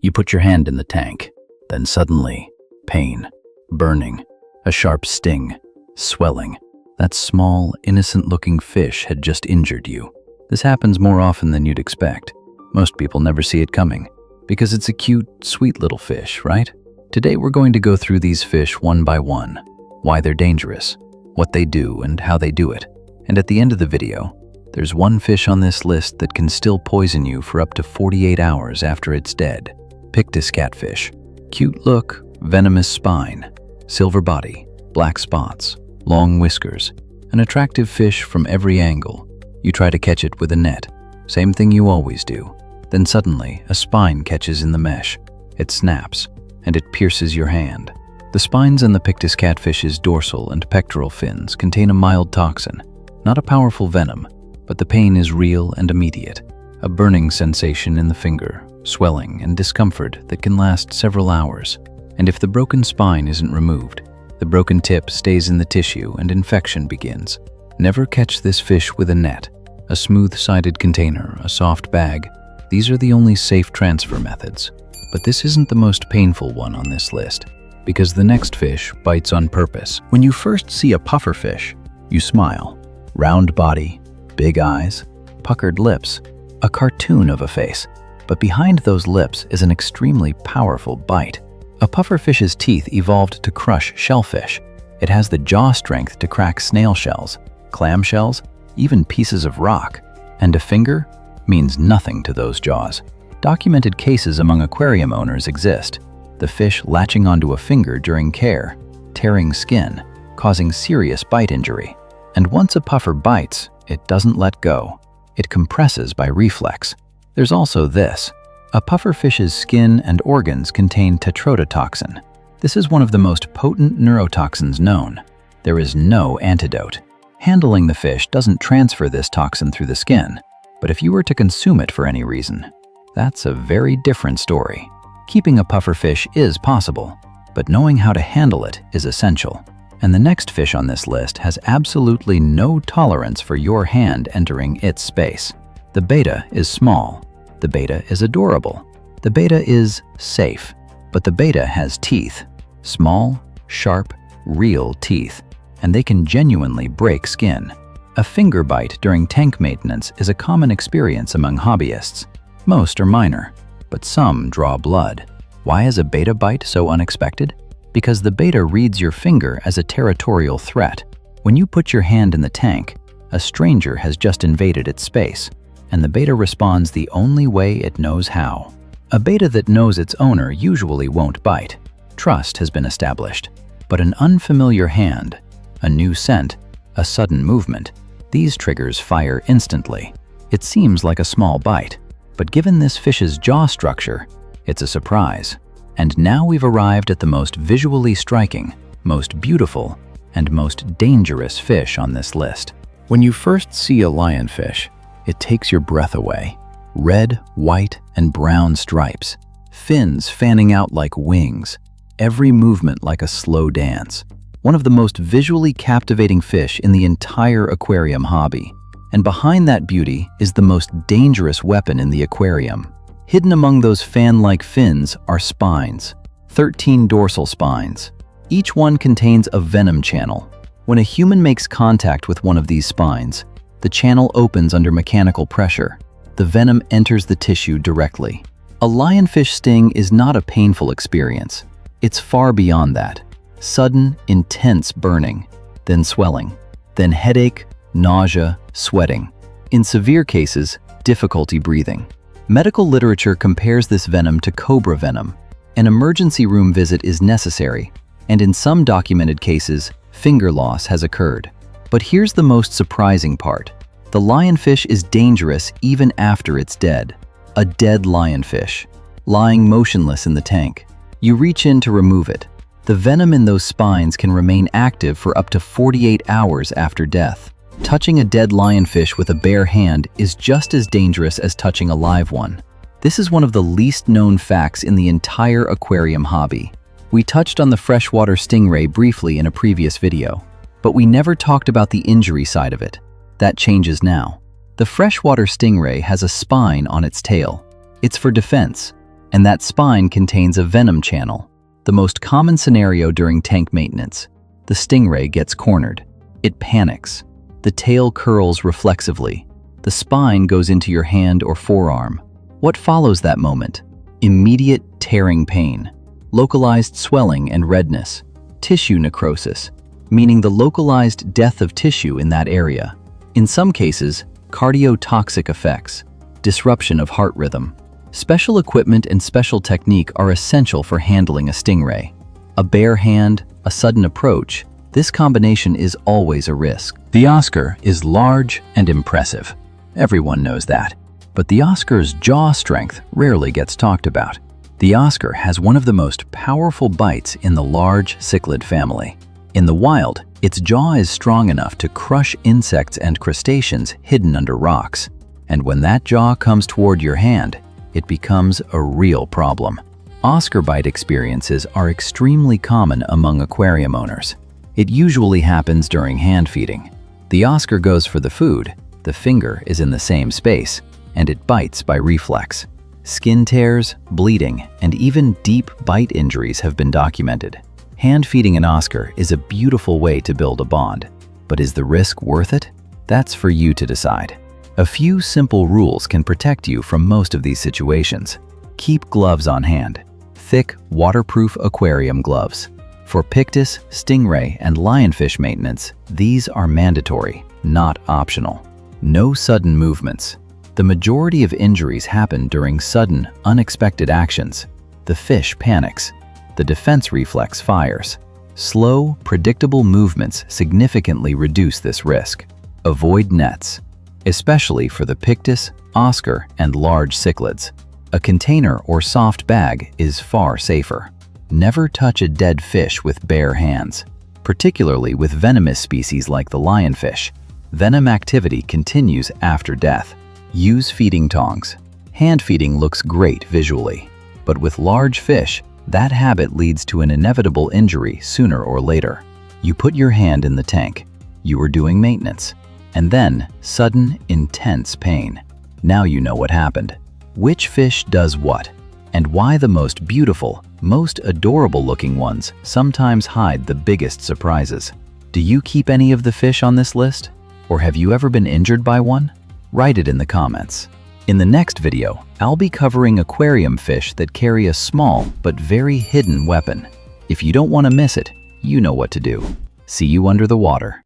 You put your hand in the tank, then suddenly, pain, burning, a sharp sting, swelling. That small, innocent-looking fish had just injured you. This happens more often than you'd expect. Most people never see it coming, because it's a cute, sweet little fish, right? Today we're going to go through these fish one by one, why they're dangerous, what they do, and how they do it. And at the end of the video, there's one fish on this list that can still poison you for up to 48 hours after it's dead. Pictus Catfish. Cute look, venomous spine, silver body, black spots, long whiskers, an attractive fish from every angle. You try to catch it with a net, same thing you always do. Then suddenly, a spine catches in the mesh. It snaps, and it pierces your hand. The spines in the Pictus catfish's dorsal and pectoral fins contain a mild toxin, not a powerful venom, but the pain is real and immediate. A burning sensation in the finger, swelling and discomfort that can last several hours. And if the broken spine isn't removed, the broken tip stays in the tissue and infection begins. Never catch this fish with a net, a smooth-sided container, a soft bag. These are the only safe transfer methods. But this isn't the most painful one on this list, because the next fish bites on purpose. When you first see a pufferfish, you smile. Round body, big eyes, puckered lips, a cartoon of a face. But behind those lips is an extremely powerful bite. A pufferfish's teeth evolved to crush shellfish. It has the jaw strength to crack snail shells, clam shells, even pieces of rock. And a finger means nothing to those jaws. Documented cases among aquarium owners exist. The fish latching onto a finger during care, tearing skin, causing serious bite injury. And once a puffer bites, it doesn't let go. It compresses by reflex. There's also this. A pufferfish's skin and organs contain tetrodotoxin. This is one of the most potent neurotoxins known. There is no antidote. Handling the fish doesn't transfer this toxin through the skin, but if you were to consume it for any reason, that's a very different story. Keeping a pufferfish is possible, but knowing how to handle it is essential. And the next fish on this list has absolutely no tolerance for your hand entering its space. The betta is small. The betta is adorable. The betta is safe, but the betta has teeth. Small, sharp, real teeth, and they can genuinely break skin. A finger bite during tank maintenance is a common experience among hobbyists. Most are minor, but some draw blood. Why is a betta bite so unexpected? Because the betta reads your finger as a territorial threat. When you put your hand in the tank, a stranger has just invaded its space, and the betta responds the only way it knows how. A betta that knows its owner usually won't bite. Trust has been established. But an unfamiliar hand, a new scent, a sudden movement, these triggers fire instantly. It seems like a small bite, but given this fish's jaw structure, it's a surprise. And now we've arrived at the most visually striking, most beautiful, and most dangerous fish on this list. When you first see a lionfish, it takes your breath away. Red, white, and brown stripes, fins fanning out like wings, every movement like a slow dance. One of the most visually captivating fish in the entire aquarium hobby. And behind that beauty is the most dangerous weapon in the aquarium. Hidden among those fan-like fins are spines, 13 dorsal spines. Each one contains a venom channel. When a human makes contact with one of these spines, the channel opens under mechanical pressure. The venom enters the tissue directly. A lionfish sting is not a painful experience. It's far beyond that. Sudden, intense burning, then swelling, then headache, nausea, sweating. In severe cases, difficulty breathing. Medical literature compares this venom to cobra venom. An emergency room visit is necessary, and in some documented cases, finger loss has occurred. But here's the most surprising part. The lionfish is dangerous even after it's dead. A dead lionfish, lying motionless in the tank. You reach in to remove it. The venom in those spines can remain active for up to 48 hours after death. Touching a dead lionfish with a bare hand is just as dangerous as touching a live one. This is one of the least known facts in the entire aquarium hobby. We touched on the freshwater stingray briefly in a previous video, but we never talked about the injury side of it. That changes now. The freshwater stingray has a spine on its tail. It's for defense. and that spine contains a venom channel. The most common scenario during tank maintenance. The stingray gets cornered. It panics. The tail curls reflexively. The spine goes into your hand or forearm. What follows that moment? Immediate tearing pain, localized swelling and redness, tissue necrosis, meaning the localized death of tissue in that area. In some cases, cardiotoxic effects, disruption of heart rhythm. Special equipment and special technique are essential for handling a stingray. A bare hand, a sudden approach, this combination is always a risk. The Oscar is large and impressive. Everyone knows that. But the Oscar's jaw strength rarely gets talked about. The Oscar has one of the most powerful bites in the large cichlid family. In the wild, its jaw is strong enough to crush insects and crustaceans hidden under rocks. And when that jaw comes toward your hand, it becomes a real problem. Oscar bite experiences are extremely common among aquarium owners. It usually happens during hand feeding. The Oscar goes for the food, the finger is in the same space, and it bites by reflex. Skin tears, bleeding, and even deep bite injuries have been documented. Hand feeding an Oscar is a beautiful way to build a bond, but is the risk worth it? That's for you to decide. A few simple rules can protect you from most of these situations. Keep gloves on hand. Thick, waterproof aquarium gloves. For Pictus, Stingray, and Lionfish maintenance, these are mandatory, not optional. No sudden movements. The majority of injuries happen during sudden, unexpected actions. The fish panics. The defense reflex fires. Slow, predictable movements significantly reduce this risk. Avoid nets, especially for the Pictus, Oscar, and large cichlids. A container or soft bag is far safer. Never touch a dead fish with bare hands, particularly with venomous species like the lionfish. Venom activity continues after death. Use feeding tongs. Hand feeding looks great visually, but with large fish, that habit leads to an inevitable injury sooner or later. You put your hand in the tank. You are doing maintenance. And then, sudden, intense pain. Now you know what happened. Which fish does what, and why the most beautiful, most adorable looking ones sometimes hide the biggest surprises. Do you keep any of the fish on this list? Or have you ever been injured by one? Write it in the comments. In the next video, I'll be covering aquarium fish that carry a small but very hidden weapon. If you don't want to miss it, you know what to do. See you under the water.